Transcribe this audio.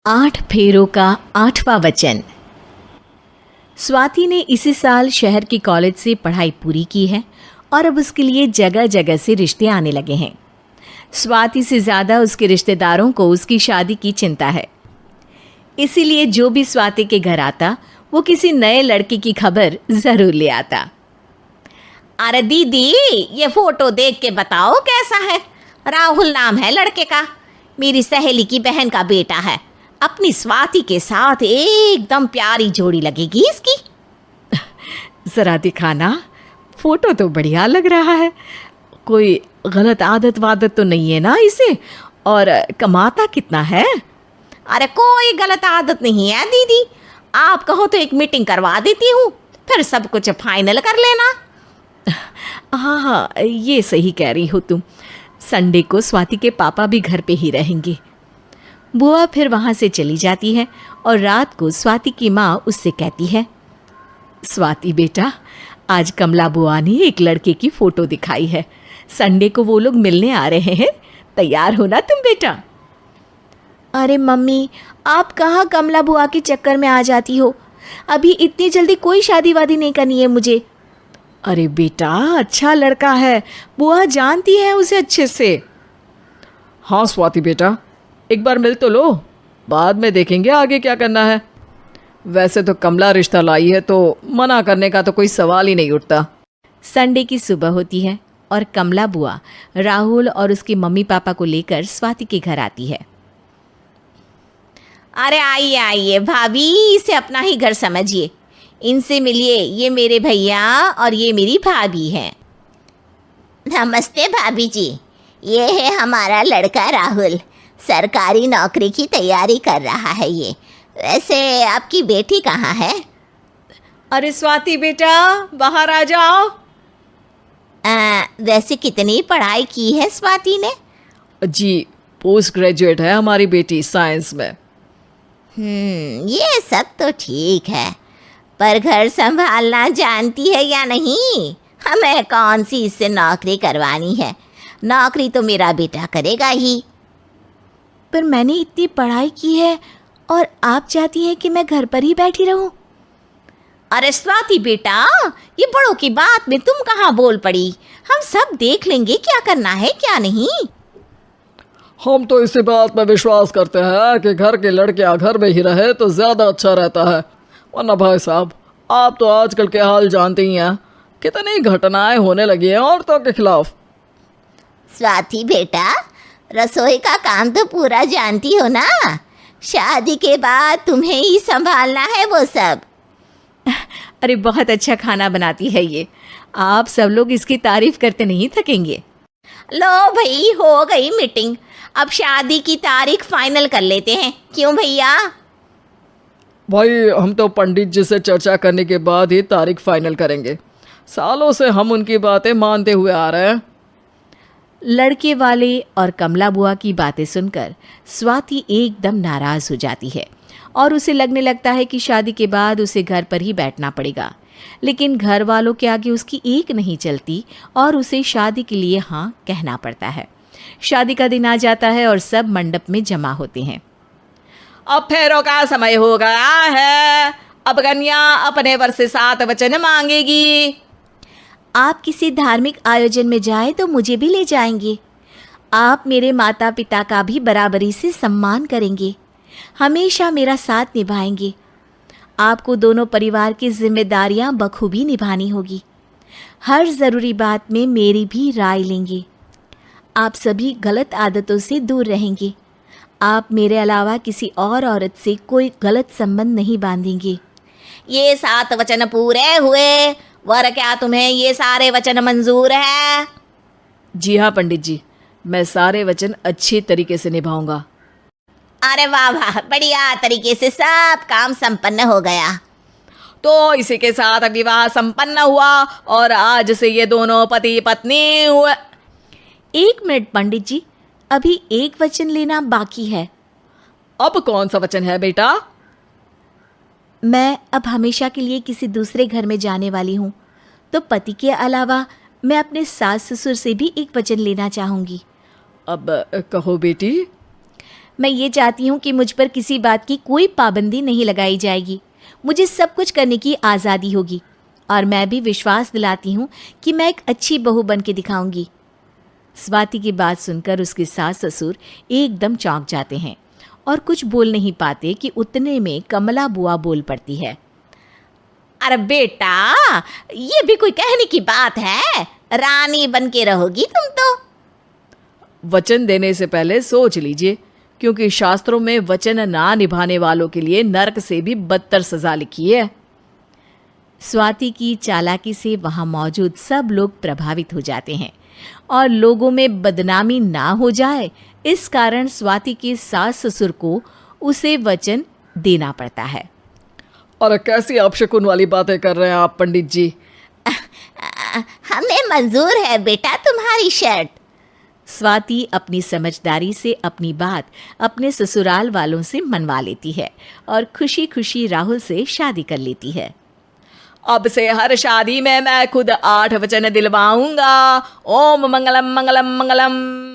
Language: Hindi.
8 फेरों का 8वां वचन। स्वाति ने इसी साल शहर के कॉलेज से पढ़ाई पूरी की है और अब उसके लिए जगह जगह से रिश्ते आने लगे हैं। स्वाति से ज़्यादा उसके रिश्तेदारों को उसकी शादी की चिंता है। इसीलिए जो भी स्वाति के घर आता वो किसी नए लड़के की खबर ज़रूर ले आता। अरे दीदी, ये फोटो देख के बताओ कैसा है। राहुल नाम है लड़के का, मेरी सहेली की बहन का बेटा है। अपनी स्वाति के साथ एकदम प्यारी जोड़ी लगेगी इसकी। ज़रा दिखाना, फोटो तो बढ़िया लग रहा है। कोई गलत आदत वादत तो नहीं है ना इसे? और कमाता कितना है? अरे कोई गलत आदत नहीं है दीदी, आप कहो तो एक मीटिंग करवा देती हूँ, फिर सब कुछ फाइनल कर लेना। हाँ हाँ, ये सही कह रही हो तुम। संडे को स्वाति के पापा भी घर पे ही रहेंगे। बुआ फिर वहाँ से चली जाती है और रात को स्वाति की माँ उससे कहती है, स्वाति बेटा, आज कमला बुआ ने एक लड़के की फ़ोटो दिखाई है। संडे को वो लोग मिलने आ रहे हैं, तैयार हो ना तुम बेटा? अरे मम्मी, आप कहाँ कमला बुआ के चक्कर में आ जाती हो? अभी इतनी जल्दी कोई शादी वादी नहीं करनी है मुझे। अरे बेटा, अच्छा लड़का है, बुआ जानती है उसे अच्छे से। हाँ स्वाति बेटा, एक बार मिल तो लो, बाद में देखेंगे आगे क्या करना है। वैसे तो कमला रिश्ता लाई है तो मना करने का तो कोई सवाल ही नहीं उठता। संडे की सुबह होती है और कमला बुआ राहुल और उसके मम्मी पापा को लेकर स्वाति के घर आती है। अरे आइए आइए भाभी, इसे अपना ही घर समझिए। इनसे मिलिए, ये मेरे भैया और ये मेरी भाभी हैं। नमस्ते भाभी जी, ये है हमारा लड़का राहुल, सरकारी नौकरी की तैयारी कर रहा है ये। वैसे आपकी बेटी कहाँ है? अरे स्वाति बेटा, बाहर आ जाओ। वैसे कितनी पढ़ाई की है स्वाति ने? जी, पोस्ट ग्रेजुएट है हमारी बेटी साइंस में। ये सब तो ठीक है, पर घर संभालना जानती है या नहीं? हमें कौन सी इससे नौकरी करवानी है, नौकरी तो मेरा बेटा करेगा ही। पर मैंने इतनी पढ़ाई की है और आप चाहती हैं कि मैं घर पर ही बैठी रहूं? अरे स्वाति बेटा, ये बड़ों की बात में तुम कहाँ बोल पड़ी? हम सब देख लेंगे क्या करना है क्या नहीं। हम तो इसी बात पर विश्वास करते हैं कि घर के लड़के घर में ही रहे तो ज़्यादा अच्छा रहता है। वरना भाई साहब, आप तो आजकल के हाल जानते ही हैं, कितनी घटनाएं होने लगी हैं औरतों के खिलाफ। स्वाति बेटा, रसोई का काम तो पूरा जानती हो ना? शादी के बाद तुम्हें ही संभालना है वो सब। अरे बहुत अच्छा खाना बनाती है ये, आप सब लोग इसकी तारीफ करते नहीं थकेंगे। लो भाई, हो गई मीटिंग, अब शादी की तारीख फाइनल कर लेते हैं, क्यों भैया? भाई, हम तो पंडित जी से चर्चा करने के बाद ही तारीख फाइनल करेंगे। सालों से हम उनकी बातें मानते हुए आ रहे हैं। लड़के वाले और कमला बुआ की बातें सुनकर स्वाति एकदम नाराज हो जाती है और उसे लगने लगता है कि शादी के बाद उसे घर पर ही बैठना पड़ेगा। लेकिन घर वालों के आगे उसकी एक नहीं चलती और उसे शादी के लिए हाँ कहना पड़ता है। शादी का दिन आ जाता है और सब मंडप में जमा होते हैं। अब फेरों का समय हो गया है, अब कन्या अपने वर से 7 वचन मांगेगी। आप किसी धार्मिक आयोजन में जाएं तो मुझे भी ले जाएंगे। आप मेरे माता पिता का भी बराबरी से सम्मान करेंगे, हमेशा मेरा साथ निभाएंगे। आपको दोनों परिवार की जिम्मेदारियां बखूबी निभानी होगी। हर ज़रूरी बात में मेरी भी राय लेंगे। आप सभी गलत आदतों से दूर रहेंगे। आप मेरे अलावा किसी और औरत से कोई गलत संबंध नहीं बांधेंगे। ये 7 वचन पूरे हुए, वर क्या तुम्हें ये सारे वचन मंजूर है? जी हाँ पंडित जी, मैं सारे वचन अच्छी तरीके से निभाऊंगा। अरे वाह वाह, बढ़िया तरीके से सब काम संपन्न हो गया। तो इसी के साथ विवाह संपन्न हुआ और आज से ये दोनों पति पत्नी हुए। 1 मिनट पंडित जी, अभी एक वचन लेना बाकी है। अब कौन सा वचन है बेटा? मैं अब हमेशा के लिए किसी दूसरे घर में जाने वाली हूँ, तो पति के अलावा मैं अपने सास ससुर से भी एक वचन लेना चाहूँगी। अब कहो बेटी। मैं ये चाहती हूँ कि मुझ पर किसी बात की कोई पाबंदी नहीं लगाई जाएगी। मुझे सब कुछ करने की आज़ादी होगी और मैं भी विश्वास दिलाती हूँ कि मैं एक अच्छी बहू बन के दिखाऊंगी। स्वाति की बात सुनकर उसके सास ससुर एकदम चौंक जाते हैं और कुछ बोल नहीं पाते कि उतने में कमला बुआ बोल पड़ती है। अरे बेटा, ये भी कोई कहने की बात है? रानी बन के रहोगी तुम तो। वचन देने से पहले सोच लीजिए, क्योंकि शास्त्रों में वचन ना निभाने वालों के लिए नरक से भी बदतर सजा लिखी है। स्वाति की चालाकी से वहाँ मौजूद सब लोग प्रभावित हो जाते हैं और लोगों में बदनामी ना हो जाए, इस कारण स्वाति के सास ससुर को उसे वचन देना पड़ता है। और कैसी अपशकुन वाली बातें कर रहे हैं आप पंडित जी? हमें मंजूर है बेटा तुम्हारी शर्त। स्वाति अपनी समझदारी से अपनी बात अपने ससुराल वालों से मनवा लेती है और खुशी खुशी राहुल से शादी कर लेती है। अब से हर शादी में मैं खुद 8 वचन दिलवाऊंगा। ओम मंगलम मंगलम मंगलम।